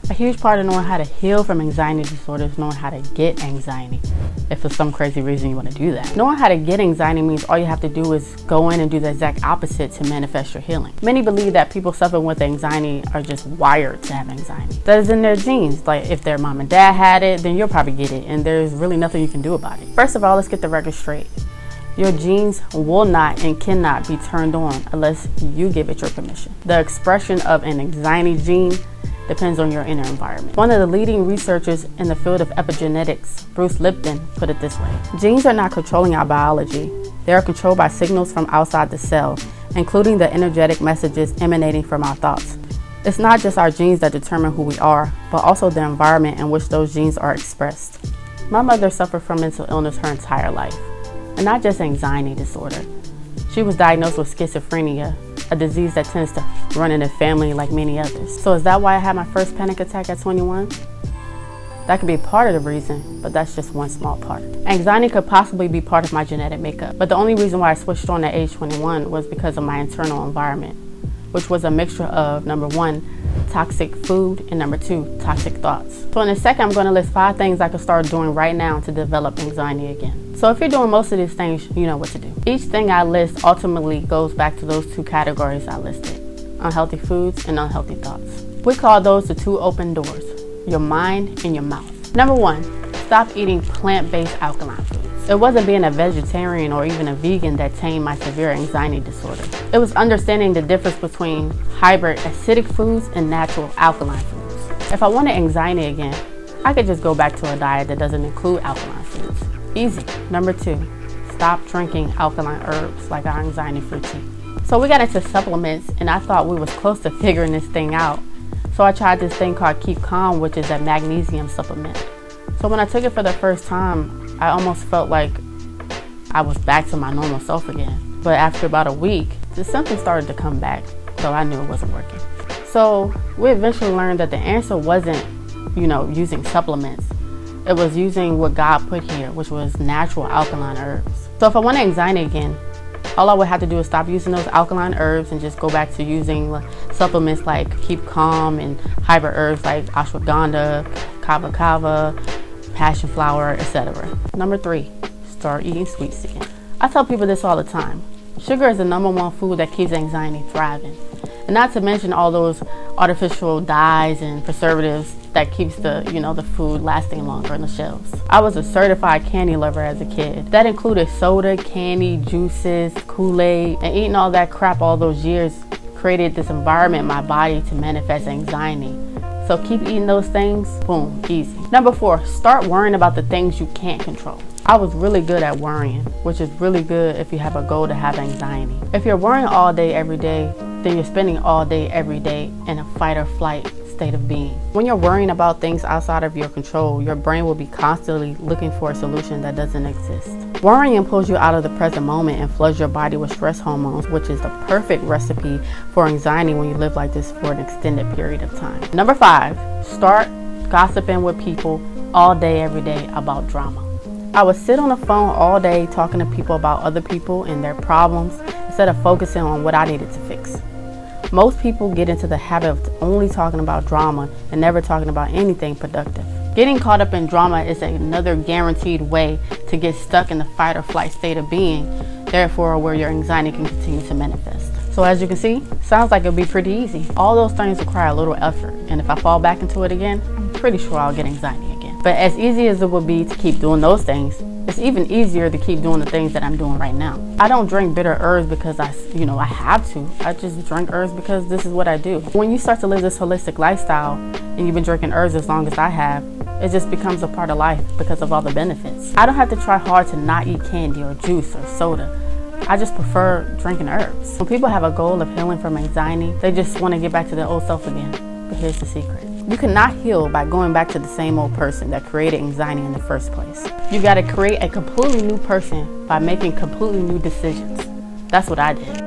A huge part of knowing how to heal from anxiety disorder is knowing how to get anxiety, if for some crazy reason you want to do that. Knowing how to get anxiety means all you have to do is go in and do the exact opposite to manifest your healing. Many believe that people suffering with anxiety are just wired to have anxiety. That is in their genes. Like if their mom and dad had it, then you'll probably get it, and there's really nothing you can do about it. First of all, let's get the record straight. Your genes will not and cannot be turned on unless you give it your permission. The expression of an anxiety gene depends on your inner environment. One of the leading researchers in the field of epigenetics, Bruce Lipton, put it this way. Genes are not controlling our biology. They are controlled by signals from outside the cell, including the energetic messages emanating from our thoughts. It's not just our genes that determine who we are, but also the environment in which those genes are expressed. My mother suffered from mental illness her entire life, and not just anxiety disorder. She was diagnosed with schizophrenia, a disease that tends to run in the family like many others. So is that why I had my first panic attack at 21? That could be part of the reason, but that's just one small part. Anxiety could possibly be part of my genetic makeup, but the only reason why I switched on at age 21 was because of my internal environment, which was a mixture of, number one, toxic food, and number two, toxic thoughts. So in a second, I'm going to list 5 things I can start doing right now to develop anxiety again. So if you're doing most of these things, you know what to do. Each thing I list ultimately goes back to those 2 categories I listed: unhealthy foods and unhealthy thoughts. We call those the 2 open doors: your mind and your mouth. Number 1, stop eating plant-based alkaline foods. It wasn't being a vegetarian or even a vegan that tamed my severe anxiety disorder. It was understanding the difference between hybrid acidic foods and natural alkaline foods. If I wanted anxiety again, I could just go back to a diet that doesn't include alkaline foods. Easy. Number 2, stop drinking alkaline herbs like our anxiety-free tea. So we got into supplements, and I thought we was close to figuring this thing out. So I tried this thing called Keep Calm, which is a magnesium supplement. So when I took it for the first time, I almost felt like I was back to my normal self again. But after about a week, the symptoms started to come back, so I knew it wasn't working. So we eventually learned that the answer wasn't, using supplements. It was using what God put here, which was natural alkaline herbs. So if I want anxiety again, all I would have to do is stop using those alkaline herbs and just go back to using supplements like Keep Calm and hybrid herbs like ashwagandha, kava kava, passion flower, etc. Number 3, start eating sweets again. I tell people this all the time. Sugar is the #1 food that keeps anxiety thriving. And not to mention all those artificial dyes and preservatives that keeps the food lasting longer on the shelves. I was a certified candy lover as a kid. That included soda, candy, juices, Kool-Aid, and eating all that crap all those years created this environment in my body to manifest anxiety. So keep eating those things, boom, easy. Number 4, start worrying about the things you can't control. I was really good at worrying, which is really good if you have a goal to have anxiety. If you're worrying all day, every day, then you're spending all day, every day in a fight or flight state of being. When you're worrying about things outside of your control, your brain will be constantly looking for a solution that doesn't exist. Worrying pulls you out of the present moment and floods your body with stress hormones, which is the perfect recipe for anxiety when you live like this for an extended period of time. Number 5, start gossiping with people all day, every day about drama. I would sit on the phone all day talking to people about other people and their problems instead of focusing on what I needed to fix. Most people get into the habit of only talking about drama and never talking about anything productive. Getting caught up in drama is another guaranteed way to get stuck in the fight or flight state of being, therefore where your anxiety can continue to manifest. So as you can see, sounds like it'll be pretty easy. All those things require a little effort, and if I fall back into it again, I'm pretty sure I'll get anxiety again. But as easy as it would be to keep doing those things, it's even easier to keep doing the things that I'm doing right now. I don't drink bitter herbs because I have to. I just drink herbs because this is what I do. When you start to live this holistic lifestyle and you've been drinking herbs as long as I have, it just becomes a part of life because of all the benefits. I don't have to try hard to not eat candy or juice or soda. I just prefer drinking herbs. When people have a goal of healing from anxiety, they just want to get back to their old self again. But here's the secret. You cannot heal by going back to the same old person that created anxiety in the first place. You got to create a completely new person by making completely new decisions. That's what I did.